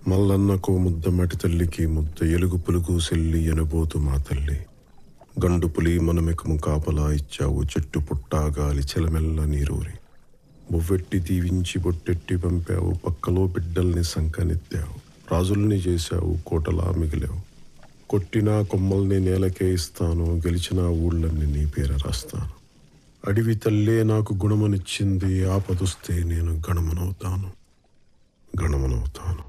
మల్లన్నకో ముద్ద మటి తల్లికి ముద్ద ఎలుగు పులుగు సెల్లి ఎనబోతు మా తల్లి గండు పులి మనమెకము కాపలా ఇచ్చావు చెట్టు పుట్టా గాలి చెలమెల్ల నీరూరి బొవ్వెట్టి దీవించి బొట్టెట్టి పంపావు పక్కలో బిడ్డల్ని సంకనెత్తావు రాజుల్ని చేశావు కోటలా మిగిలావు కొట్టినా కొమ్మల్ని నేలకే ఇస్తాను గెలిచిన ఊళ్ళన్ని నీ పేర రాస్తాను అడివి తల్లే నాకు గుణమనిచ్చింది ఆపదొస్తే నేను గణమనవుతాను గణమనవుతాను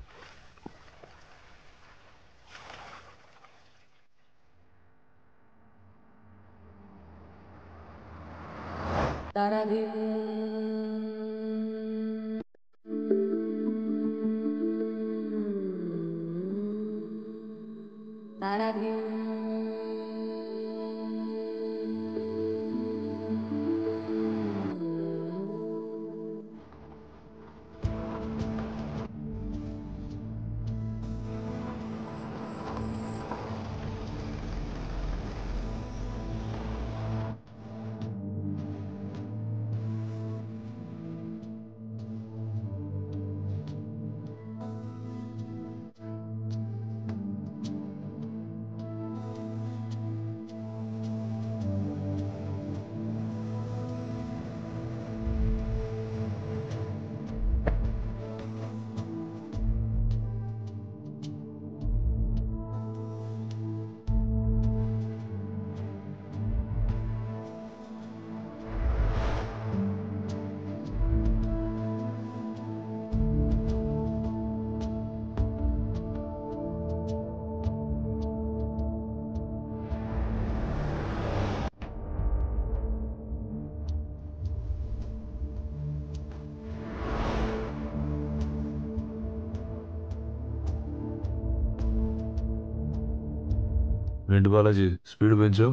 ఏంటి బాలాజీ స్పీడ్ పెంచావు?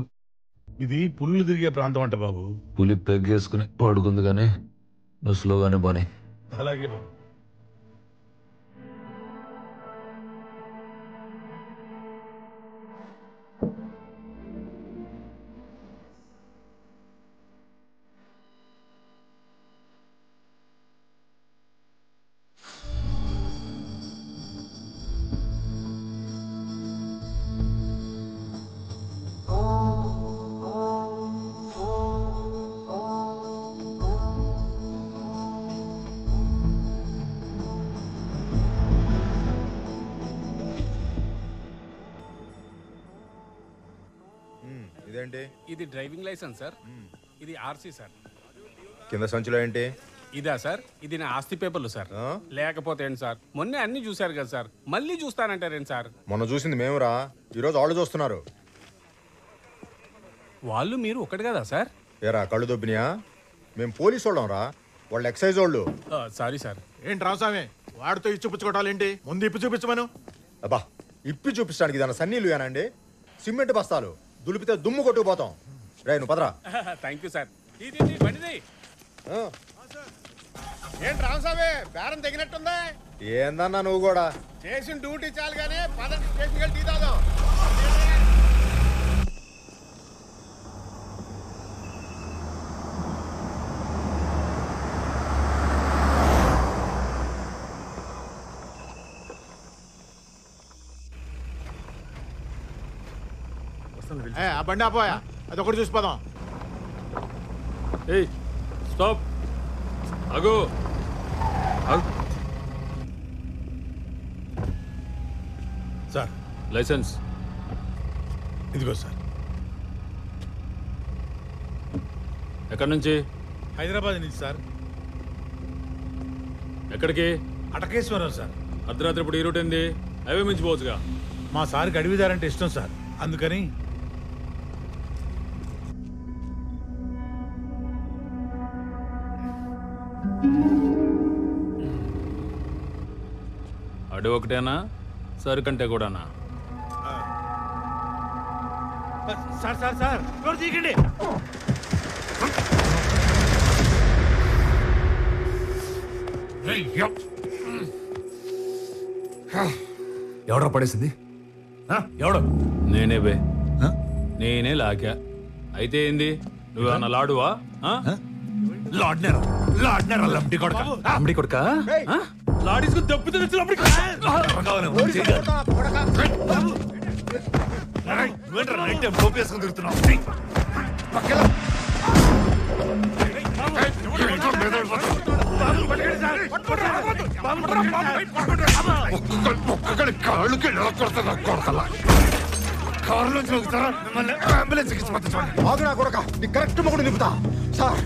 ఇది పుల్లు తిరిగే ప్రాంతం అంట బాబు. పులి పెగ్గేసుకుని పడుకుంది కానీ నువ్వు స్లోగానే పోనీ. అలాగే బాబు. ఇది డ్రైవింగ్ లైసెన్స్ సార్. ఇది ఆర్సీ సార్. కింద సంచిలో ఏంటి? ఇదా సార్? ఇది నా ఆస్తి పేపర్లు సార్. లేకపోతే ఏంటి సార్, మొన్నే అన్ని చూశారు కదా సార్, మళ్ళీ చూస్తానంటారేంటి సార్? మొన్న చూసింది మేమురా, ఈరోజు వాళ్ళు చూస్తున్నారు. వాళ్ళు మీరు ఒకటి కదా సార్? ఏరా కళ్ళు దొబ్బినియా? మేము పోలీసు వాళ్ళం రా, వాళ్ళు ఎక్సైజ్ వాళ్ళు. Sorry sir. ఏంటి రామస్వామి వాడితో ఇచ్చిపుచ్చుకోవటాలేంటి? ముందు ఇప్పి చూపించమను. అబ్బా ఇప్పి చూపించడానికి దాని సన్నీళ్ళు ఏనండి, సిమెంట్ బస్తాలు దులిపితే దుమ్ము కొట్టుకుపోతాం. రే నువ్వు పదరా. Thank you sir. ఏంటి రామస్వామి బేరం తగినట్టుందా? ఏందన్నా నువ్వు కూడా చేసిన డ్యూటీ చాలు కానీ పదండి స్టేషన్కి వెళ్ళి టీ తాగుదాం. ఆ బండి ఆపోయా, అది ఒకటి చూసిపోదాం. ఏయ్ స్టాప్, ఆగు. సార్ లైసెన్స్ ఇదిగో సార్. ఎక్కడి నుంచి? హైదరాబాద్ నుంచి సార్. ఎక్కడికి? అటకేశ్వరం సార్. అర్ధరాత్రి ఇప్పుడు ఈ రూట్ ఏంది? హైవే మించిపోవచ్చుగా. మా సార్కి అడవిదారంటే ఇష్టం సార్, అందుకని. అడవి ఒకటేనా, సరుకంటే కూడానా? సార్ సార్ సార్ డోర్ తీయకండి. ఎవడో పడేసింది? ఎవడు? నేనే బే, నేనే లాకా. అయితే ఏంది, నువ్వేమన్నా లాడువా? లాడ్నర్ లంబడి కొడక. లంబడి కొడక లాడీస్కు దెబ్బ తెచ్చినప్పుడు కాళ్ళకి కారులో చూస్తారా మిమ్మల్ని అంబులెన్స్ ఆగునా కొడక నీ కరెక్ట్ మొగుడు నింపుతా సార్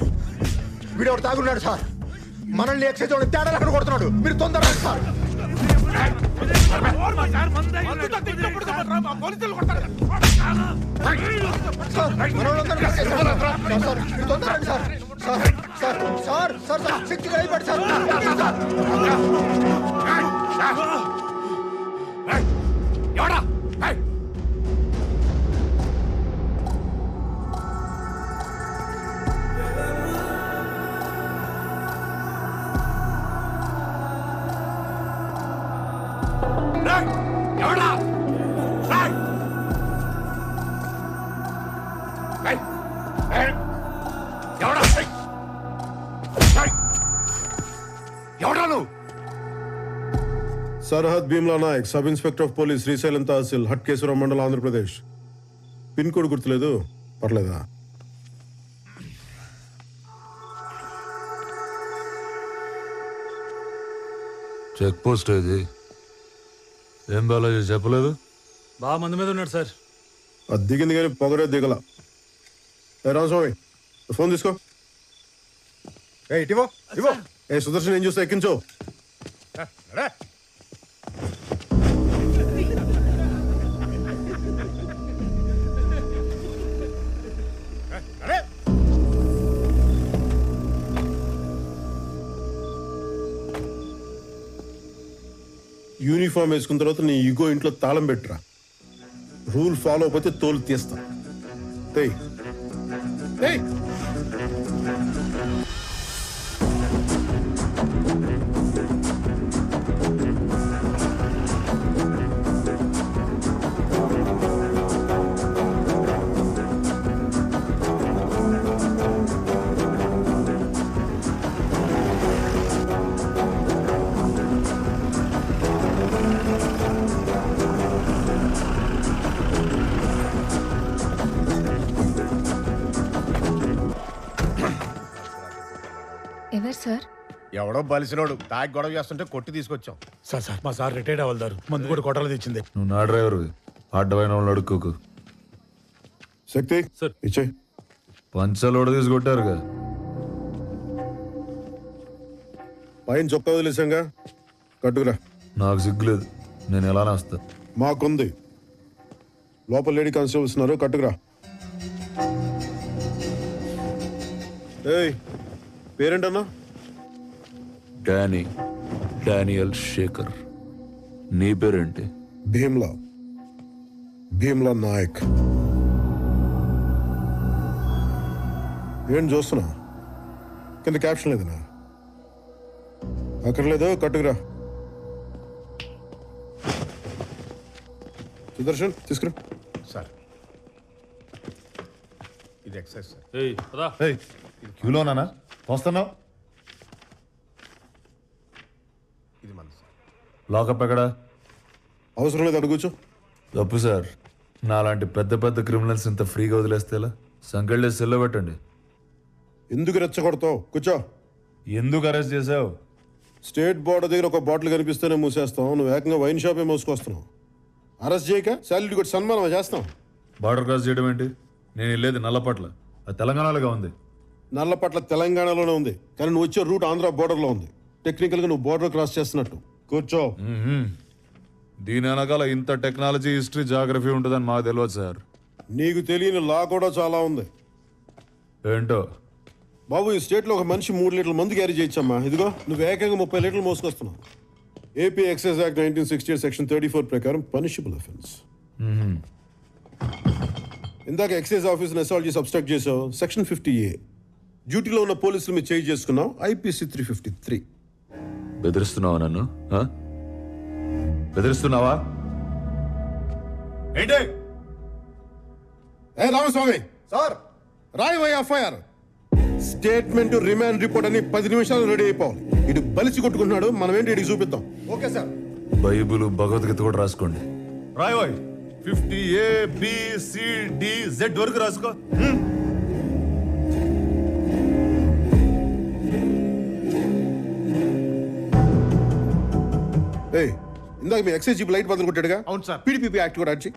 వీడెవడు తాగున్నాడు సార్ మనల్ని ఎక్సైజ్ వాళ్ళని తేడా అక్కడ కొడుతున్నాడు మీరు తొందరగా సార్ सरहद Bheemla Nayak sub inspector of police Srisailam tehsil Hatakeswaram mandal Andhra Pradesh pin code गुर्तुलेदु पर्लेदा చెక్ పోస్ట్ ఇది ఏం బాలాజీ చెప్పలేదు బాగా మంది మీద ఉన్నాడు సార్ అది దిగింది కానీ పొగరే దిగల ఏ రామస్వామి ఫోన్ తీసుకో ఇటివో ఇవో ఏ సుదర్శన్ ఏం చూస్తా ఎక్కించు యూనిఫామ్ వేసుకున్న తర్వాత నీ ఈగో ఇంట్లో తాళం పెట్టరా రూల్ ఫాలో అయిపోతే తోలు తీస్తా తెయ్ తెయ్ ఎవరు సార్? ఎవడో బలిసినోడు తాగి గొడవ చేస్తుంటే కొట్టి తీసుకొచ్చాం. సార్ మా సార్ రిటైర్డ్ అవ్వదారు మందు కూడా కొట్టాలి తెచ్చింది. నువ్వు నా డ్రైవర్వి అడ్డమైన వాళ్ళు అడుక్కోకు. శక్తి సార్ ఇచ్చే పంచలోడ తీసుకొట్టారుగా పైన చొక్కా వదిలేసాంగా కట్టుకురా. నాకు సిగ్గులేదు, నేను ఎలానే వస్తా. మాకుంది లోపల లేడీ కానిస్టేబుల్స్ ఉన్నారు కట్టుకురా. ఏయ్ పేరేంటన్నా? డానియల్ శేఖర్. నీ పేరేంటి? భీమ్లా భీమ్లా నాయక్. ఏం చూస్తున్నా కింద క్యాప్షన్ లేదనా? అక్కడ లేదు కట్టుకురా. సుదర్శన్ తీసుకురా. సార్ ఇది ఎక్సైజ్ సార్. ఏయ్ పదా క్యూలోనా వస్తున్నావు? ఇది మన సార్. లాకప్ ఎక్కడా? అవసరం లేదు అడుగుచు. తప్పు సార్, నాలాంటి పెద్ద పెద్ద క్రిమినల్స్ ఇంత ఫ్రీగా వదిలేస్తే ఎలా? సంకెళ్ళేసి సెల్లో పెట్టండి. ఎందుకు రెచ్చగొడతావు? కూర్చో. ఎందుకు అరెస్ట్ చేసావు? స్టేట్ బోర్డర్ దగ్గర ఒక బాటిల్ కనిపిస్తేనే మూసేస్తాం, నువ్వు ఏకంగా వైన్ షాపే మోసుకొస్తున్నావు. అరెస్ట్ చేయక శాలరీ కూడా సన్మానం చేస్తాం. బార్డర్ క్రాస్ చేయడం ఏంటి? నేను వెళ్ళేది నల్లపట్ల, అది తెలంగాణలోగా ఉంది. నల్లపట్ల తెలంగాణలోనే ఉంది, కానీ నువ్వు వచ్చే రూట్ ఆంధ్ర బోర్డర్లో ఉంది. టెక్నికల్గా నువ్వు బోర్డర్ క్రాస్ చేస్తున్నట్టు. కూర్చో. దీని వెనకాల ఇంత టెక్నాలజీ, హిస్టరీ, జాగ్రఫీ ఉంటుందని మాకు తెలియదు సార్. నీకు తెలియని లా కూడా చాలా ఉంది. ఏంటో బాబు, ఈ స్టేట్లో ఒక మనిషి 3 లీటర్ల మందు క్యారీ చేయొచ్చమ్మా. ఇదిగో నువ్వు ఏకంగా 30 లీటర్లు మోసుకొస్తున్నావు. ఏపీ ఎక్సైజ్ యాక్ట్ 1968 సెక్షన్ 34 ప్రకారం పనిషబుల్ అఫెన్స్. ఇందాక ఎక్సైజ్ ఆఫీసర్ని అసాల్ట్ చేసి అబ్స్ట్రాక్ట్ చేసావు, సెక్షన్ 50A. డ్యూటీలో ఉన్న పోలీసులు మీరు చేంజ్ చేసుకున్నావు, IPC 353. బెదిరిస్తున్నావా నన్ను? బెదిరిస్తున్నావా ఏంటి? ఏ రామస్వామి సార్ రాయవయ్య ఎఫ్ఐఆర్. స్టేట్మెంట్, రిమాండ్ రిపోర్ట్ అని 10 నిమిషాలు రెడీ అయిపోవాలి. ఇటు బలిసి కొట్టుకుంటున్నాడు, మనం ఏంటి ఇడికి చూపిద్దాం. Okay sir. బైబుల్ భగవద్గీత కూడా రాసుకోండి. రాయ్ 50ABCDZ వరకు రాసుకో. ఏయ్, ఇందాక మీ ఎక్సైజ్ జీప్ లైట్ బదులు కొట్టాడుగా. అవును సార్. పీడీపీ యాక్ట్ కూడా అడిచి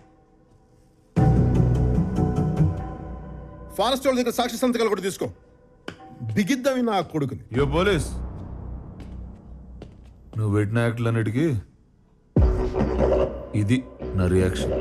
ఫారెస్ట్ వాళ్ళ దగ్గర సాక్షి సంతకాలు కూడా తీసుకో. బిగిద్దామి నా కొడుకుని. యో పోలీస్, నువ్వు పెట్టిన యాక్ట్లన్నిటికీ ఇది నా reaction.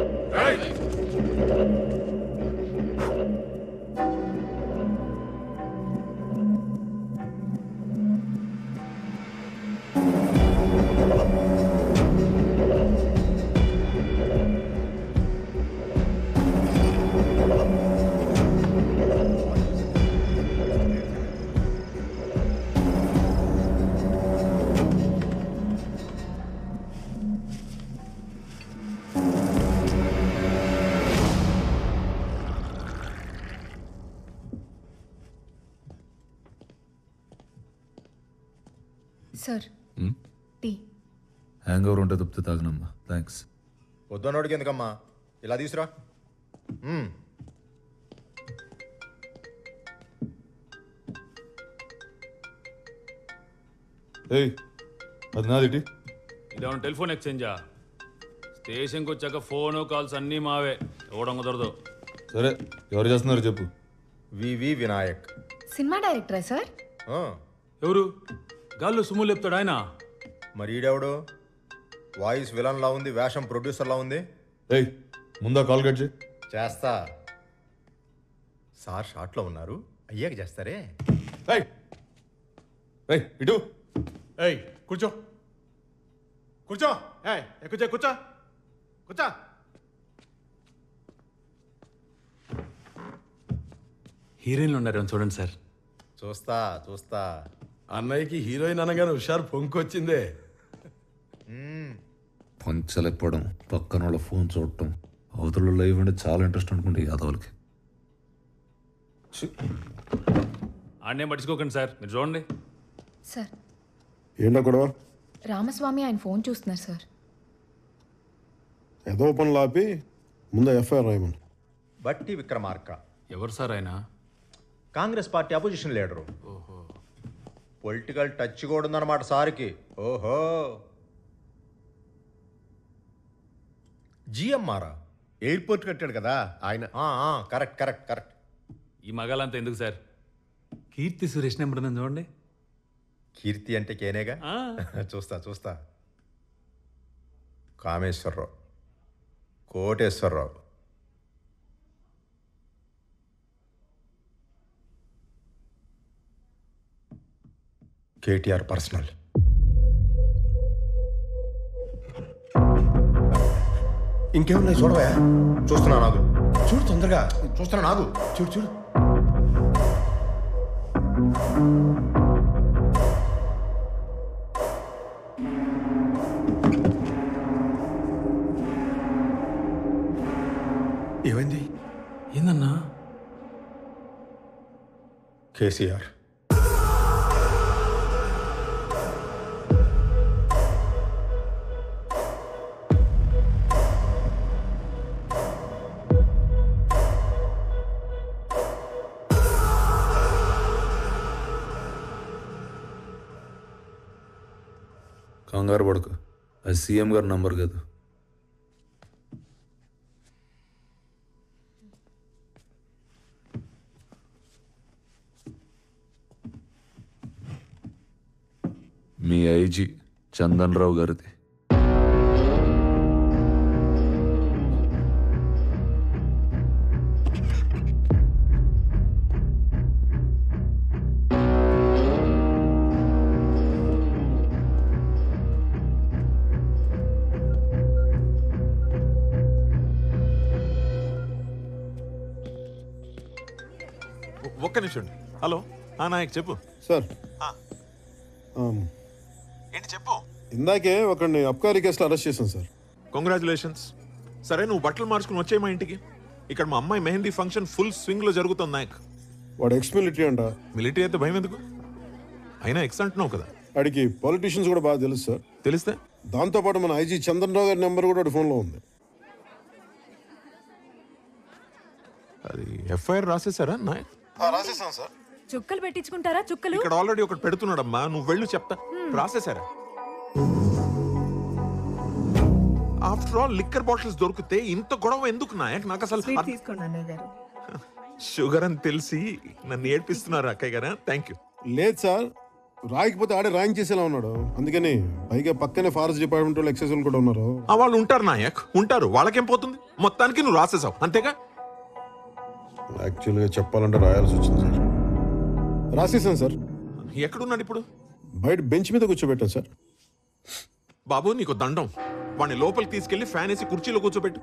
Sir tea. Hangover ఉంటే తప్పితే తాగనమ్మా. థ్యాంక్స్. వద్దన్నోడికి ఎందుకమ్మా, ఇలా తీసురా. ఏయ్, అది నాది. ఇదేమన్నా టెలిఫోన్ ఎక్స్చేంజా? స్టేషన్కి వచ్చాక ఫోను కాల్స్ అన్నీ మావే, ఇవ్వడం కుదరదు. సరే, ఎవరు చేస్తున్నారు చెప్పు. వివి వినాయక్. సినిమా డైరెక్టరా సార్? ఆ, ఎవరు? గాల్లో సుమ్ము లేపుతాడు ఆయన. మరి ఈడెవడు? వాయిస్ విలన్ లా ఉంది, వేషం ప్రొడ్యూసర్ లా ఉంది. ఏయ్, ముందా కాల్ కట్ చేయి. చేస్తా సార్. షార్ట్లో ఉన్నారు, అయ్యాక చేస్తారే. ఏయ్, ఏయ్, ఇటు. ఏయ్ కూర్చో కూర్చో. ఏయ్ కూర్చో కూర్చో కూర్చో. హీరోయిన్లు ఉన్నారు చూడండి సార్. చూస్తా చూస్తా. అన్నయ్యకి హీరోయిన్ అనగానే హుషారు పొంకొచ్చిందే. పంచలేకపోవడం, పక్కన వాళ్ళ ఫోన్ చూడటం, అవతల లైవ్ అంటే చాలా ఇంట్రెస్ట్ అనుకుంటే యాదవులకి. ఆడనే పట్టించుకోకండి సార్, మీరు చూడండి. సార్, ఏంటో గొడవ? రామస్వామి ఆయన ఫోన్ చూస్తున్నారు సార్. ఏదో పనులు ఆపి ముందు ఎఫ్ఐఆర్ రాయమని. బట్టి విక్రమార్క, ఎవరు సార్ ఆయన? Congress party opposition leader. ఓహో, పొలిటికల్ టచ్ కూడా ఉందన్నమాట సార్కి. ఓహో, జిఎంఆరా? ఎయిర్పోర్ట్ కట్టాడు కదా ఆయన. Correct correct correct. ఈ మగాలంతా ఎందుకు సార్? కీర్తి సురేష్ నెంబర్ ఉందని చూడండి. కీర్తి అంటే కేనేగా. చూస్తా చూస్తా. కామేశ్వరరావు, కోటేశ్వరరావు, కేటీఆర్ పర్సనల్. ఇంకేమున్నాయి చూడవా? చూస్తున్నా నాగు. చూడు తొందరగా, చూస్తున్నా నాగు. చూడు చూడు. ఏమైంది? ఏందన్నా? కేసీఆర్. కంగారు పడకు, అది సీఎం గారి నంబర్ కాదు. మీ ఐజీ చందన్ రావు గారిది. ఒక్క నిమిషం. హలో నాయక్ చెప్పు. సార్, ఏంటి చెప్పు. ఇందాకే ఒకరిని అబ్కారీ కేసులో అరెస్ట్ చేశాను సార్. కంగ్రాచులేషన్స్. సరే నువ్వు బట్టలు మార్చుకుని వచ్చే మా ఇంటికి. ఇక్కడ మా అమ్మాయి మెహందీ ఫంక్షన్ ఫుల్ స్వింగ్ లో జరుగుతుంది నాయక్. వాడు ఎక్స్ మిలిటరీ అంట. మిలిటరీ అయితే భయం ఎందుకు? అయినా ఎక్స్ అంటున్నావు కదా. వాడికి పొలిటీషియన్స్ కూడా బాగా తెలుసు సార్. తెలిస్తే దాంతోపాటు మన ఐజీ చంద్రరావు గారి నెంబర్ కూడా వాడి ఫోన్లో ఉంది. అది ఎఫ్ఐఆర్ రాసేసారా నాయక్? రాసేసాను సార్. చుక్కలు పెట్టించుకుంటారా? చుక్కలు ఇక్కడ ఆల్రెడీ ఒకటి పెడుతున్నాడమ్మా, నువ్వు వెళ్ళు చెప్తా. రాసేసారా? ఆఫ్టర్ ఆల్ లిక్కర్ బాటిల్స్ దొరికితే ఇంత గొడవ ఎందుకు నాయక్? నాకు అసలు తీసుకోండి అన్నయ్య గారు. షుగర్ అని తెలిసి నన్ను ఏడ్పిస్తున్నారు అక్కయ్య గారా. Thank you. లేదు సార్, రాయకపోతే ఆడే ర్యాంక్ చేసేలా ఉన్నాడు. అందుకని పైగా పక్కనే ఫారెస్ట్ డిపార్ట్మెంట్ వాళ్ళు ఎక్సైజ్ వాళ్ళు కూడా ఉన్నారు. వాళ్ళు ఉంటారు నాయక్, ఉంటారు. వాళ్ళకేం పోతుంది? మొత్తానికి నువ్వు రాసేసావు అంతేగా? యాక్చువల్గా చెప్పాలంటే రాయాల్సి వచ్చింది సార్. రాసేసాను సార్. ఎక్కడున్నాడు ఇప్పుడు? బయట బెంచ్ మీద కూర్చోబెట్టాను సార్. బాబు నీకు దండం, వాడిని లోపలికి తీసుకెళ్లి ఫ్యాన్ వేసి కుర్చీలో కూర్చోబెట్టు.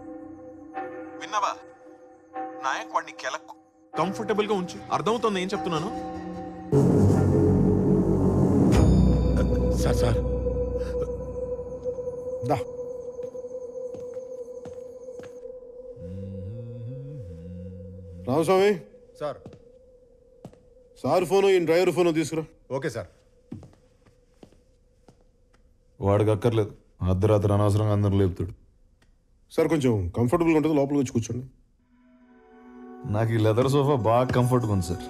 విన్నావా నాయక్? వాడిని కంఫర్టబుల్ గా ఉంచు. అర్థమవుతుంది ఏం చెప్తున్నాను? సార్ దా. రామస్వామి సార్. సార్ ఫోను ఈ డ్రైవర్ ఫోను తీసుకురా. Okay sir. వాడికి అక్కర్లేదు, అర్ధరాత్రి అనవసరంగా అందరూ లేపుతాడు. సార్ కొంచెం కంఫర్టబుల్గా ఉంటుంది, లోపలికి వచ్చి కూర్చోండి. నాకు ఈ లెదర్ సోఫా బాగా కంఫర్ట్గా ఉంది సార్.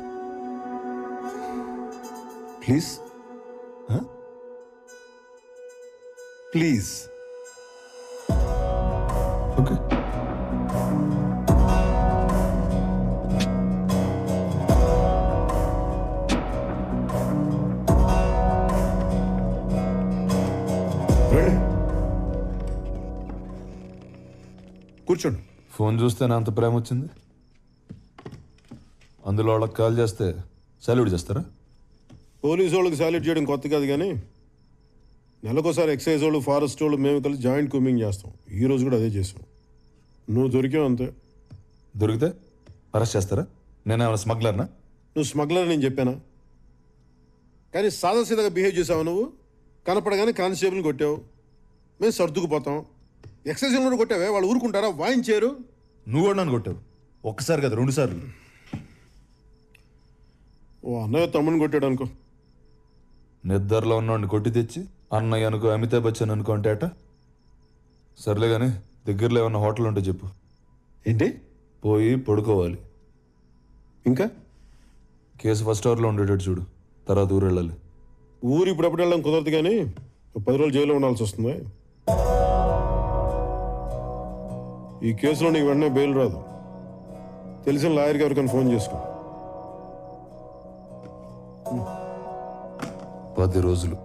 Please please. ఓకే. కూర్చోండి. ఫోన్ చూస్తే నా అంత ప్రేమ వచ్చింది. అందులో వాళ్ళకి కాల్ చేస్తే సాల్యూట్ చేస్తారా? పోలీసు వాళ్ళకి సాల్యూట్ చేయడం కొత్త కాదు, కానీ నెలకోసారి ఎక్సైజ్ వాళ్ళు, ఫారెస్ట్ వాళ్ళు మేము కలిసి జాయింట్ కూమింగ్ చేస్తాం. ఈ రోజు కూడా అదే చేసాం. నువ్వు దొరికావు అంతే. దొరికితే అరెస్ట్ చేస్తారా? నేనేమైనా స్మగ్లర్నా? నువ్వు స్మగ్లర్ నేను చెప్పానా? కానీ సాదాసీదాగా బిహేవ్ చేసావు నువ్వు. కనపడగానే కానిస్టేబుల్ని కొట్టావు, మేము సర్దుకుపోతాం. ఎక్సైజ్ కూడా కొట్టావే, వాళ్ళు ఊరుకుంటారా? వాయించారు. నువ్వు కూడా నన్ను కొట్టావు, ఒక్కసారి కదా 2 సార్లు. ఓ అన్నయ్య తమ్ముని కొట్టాడు అనుకో. నిద్రలో ఉన్నవాడిని కొట్టి తెచ్చి అన్నయ్య అనుకో, అమితాబ్ బచ్చన్ అనుకో అంటే అట. సర్లే కానీ దగ్గరలో ఏమన్నా హోటల్ ఉంటే చెప్పు. ఏంటి? పోయి పడుకోవాలి. ఇంకా కేసు ఫస్ట్ అవర్లో ఉండేటట్టు చూడు, తర్వాత ఊరు వెళ్ళాలి. ఊరు ఇప్పుడప్పుడు వెళ్ళడం కుదరదు, కానీ 10 రోజులు జైల్లో ఉండాల్సి వస్తుంది. ఈ కేసులో నీకు వెంటనే బెయిల్ రాదు. తెలిసిన లాయర్ గారికి ఫోన్ చేసుకో. 10 రోజులు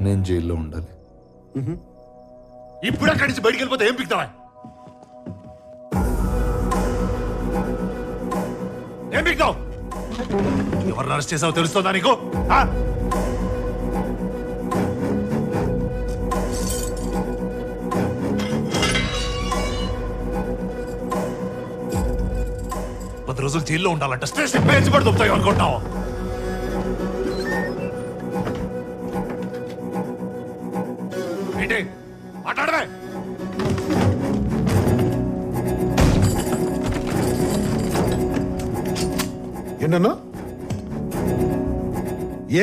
నేను జైల్లో ఉండాలి. ఇప్పుడు అక్కడి నుంచి బయటికి వెళ్ళిపోతే ఏం పిక్తావా? ఏం పిక్తావు? ఎవరిని అరెస్ట్ చేసావో తెలుస్తుందా నీకు? రోజులు జైల్లో ఉండాలంటే స్టేషన్ పేజ్ పడి దొరుకుతాయి అనుకుంటావు. ఏంటి మాట్లాడవే? ఏంటన్నా?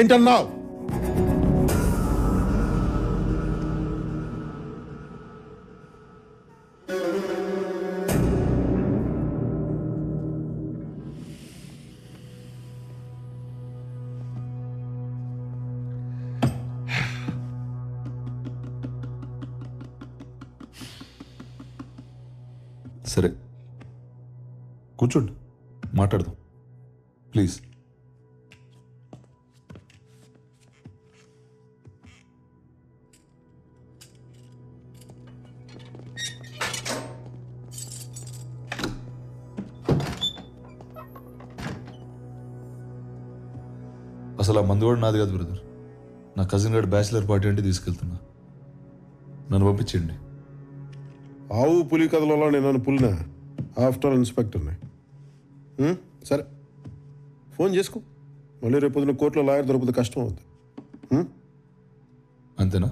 ఏంటన్నావు? సరే కూర్చోండి, మాట్లాడదాం ప్లీజ్. అసలు ఆ మందు కూడా నాది కాదు బ్రదర్. నా కజిన్ గారి బ్యాచిలర్ పార్టీ అంటే తీసుకెళ్తున్నా, నన్ను పంపించండి. ఆవు పులి కథలలో నేను నన్ను పులినా? After all ఇన్స్పెక్టర్ని. సరే ఫోన్ చేసుకో. మళ్ళీ రేపు పొద్దున కోర్టులో లాయర్ దొరికితే కష్టం అవుతుంది. అంతేనా?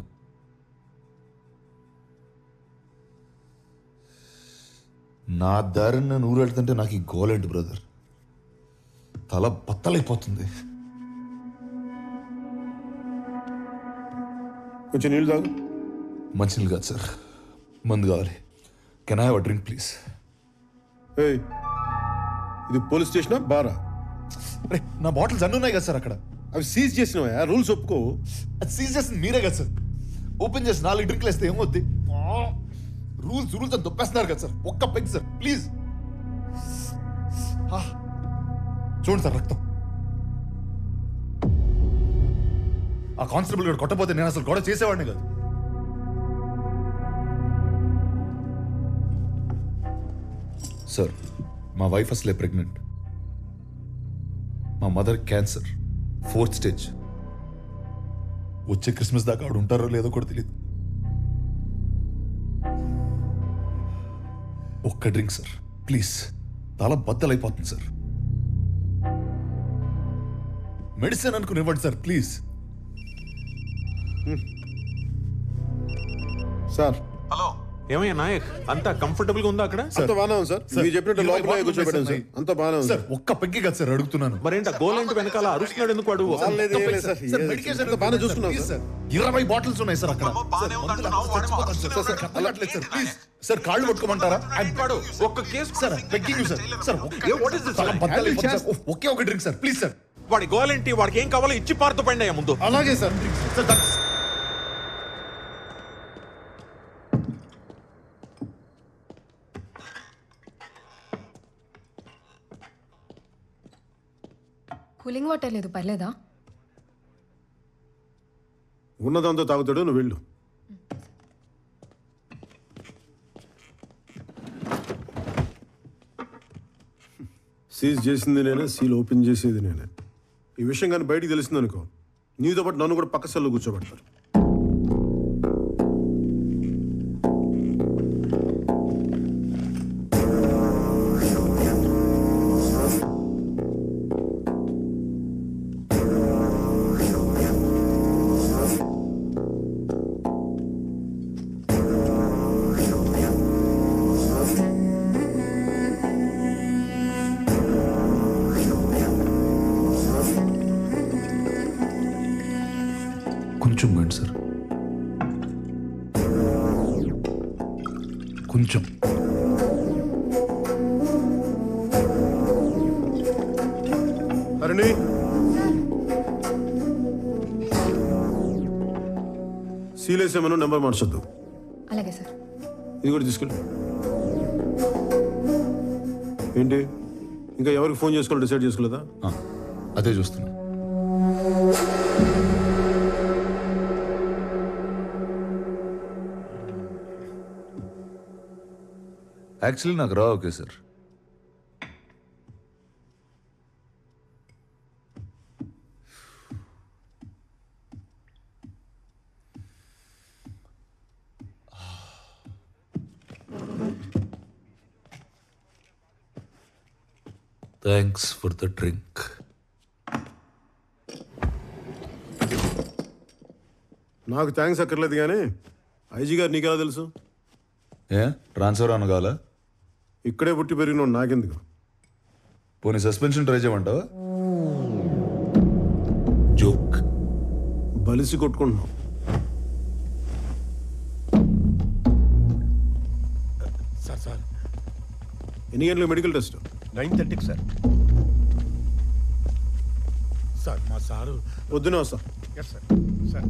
నా దారిని నేను ఊరు వెళ్తుంటే నాకు ఈ గోలేంటి బ్రదర్, తల బత్తలైపోతుంది. కొంచెం నీళ్ళు తాగు. మంచినీళ్ళు కాదు సార్, మందు కావాలి. Can I have a drink please? ఏయ్, ఇది పోలీస్ స్టేషనా బారా? అరే నా బాటిల్స్ అన్నీ ఉన్నాయి కదా సార్ అక్కడ. అవి సీజ్ చేసినవా? రూల్స్ ఒప్పుకో. అది సీజ్ చేసింది మీరే కదా సార్. ఓపెన్ చేసి 4 డ్రింక్లు వేస్తే ఏమవుద్ది? రూల్స్ రూల్స్ అని దొప్పేస్తున్నారు కదా సార్. ఒక్క పెగ్ సార్ ప్లీజ్. చూడండి సార్ రక్తం. ఆ కానిస్టేబుల్ గారు కొట్టపోతే నేను అసలు గొడవ చేసేవాడిని కాదు. సార్ మా వైఫ్ అసలే ప్రెగ్నెంట్. మా మదర్ క్యాన్సర్ 4th స్టేజ్. వచ్చే క్రిస్మస్ దాకా ఆవిడ ఉంటారో లేదో కూడా తెలియదు. ఒక్క డ్రింక్ సార్ ప్లీజ్. తల బద్దలైపోతుంది సార్. మెడిసిన్ అనుకుని ఇవ్వండి సార్ ప్లీజ్. సార్ హలో, ఏమయ్యా నాయక్, అంతా కంఫర్టబుల్ గా ఉందా అక్కడ? అంత బాగానే ఉంది సార్. మీరు చెప్పినట్టు లోపల కూర్చోబెట్టాను సార్. అంత బాగానే ఉంది సార్. ఒక్క పెగ్గి కదా సార్ అడుగుతున్నాను. మరేంట గోలంటి వెనకాల అరుస్తున్నాడు ఎందుకు వాడు? సార్ మెడికేషన్ బాగానే చూసుకున్నాం సార్. 20 బాటిల్స్ ఉన్నాయి సార్ అక్కడ. అమ్మో, బాగానే ఉందంటున్నావు, వాడేమో అరుస్తున్నాడు. సార్ అలవాట్లేదు సార్ ప్లీజ్. సార్ కాళ్ళు పట్టుకోమంటారా? వాడు ఒక్క case sir begging sir. Sir what is this, తల sir? బద్దలైపోతుంది సార్. ఒకే ఒక డ్రింక్ సార్ ప్లీజ్ సార్. వాడి గోలంటి, వాడికి ఏం కావాలో ఇచ్చి పారుతూ పండి అయ్యా ముందు. అలాగే సార్. సార్ కూలింగ్ వాటర్ లేదు, పర్లేదా? ఉన్నదంతా తాగుతాడు, నువ్వు వెళ్ళు. సీజ్ చేసింది నేనే, సీల్ ఓపెన్ చేసేది నేనే. ఈ విషయం కానీ బయటికి తెలిసింది అనుకో, నీతో పాటు నన్ను కూడా పక్క సెల్లో కూర్చోబెడతారు. కొంచెం మైండ్ సార్, కొంచెం. అరణి, సీల్ వేసేమను, నెంబర్ మార్చొద్దు. అలాగే సార్. ఇది కూడా తీసుకెళ్ళి. ఏంటి ఇంకా ఎవరికి ఫోన్ చేసుకోవాలి డిసైడ్ చేసుకోలేదా? అదే చూస్తున్నా. యాక్చువల్లీ నాకు రా okay sir. Thanks for the drink. నాకు థ్యాంక్స్ అక్కర్లేదు కానీ ఐజీ గారు నీకెలా తెలుసు? ఏ ట్రాన్స్ఫర్ అనగాల? ఇక్కడే పుట్టి పెరిగిన నాకెందుకు? పోనీ సస్పెన్షన్ ట్రై చేయమంటావా? జోక్. బలిసి కొట్టుకుంటున్నాం. సార్ ఎన్ని గంటలకు మెడికల్ టెస్ట్? 9:30కి సార్. సార్ మా సారు పొద్దునే వస్తా. Yes sir. సార్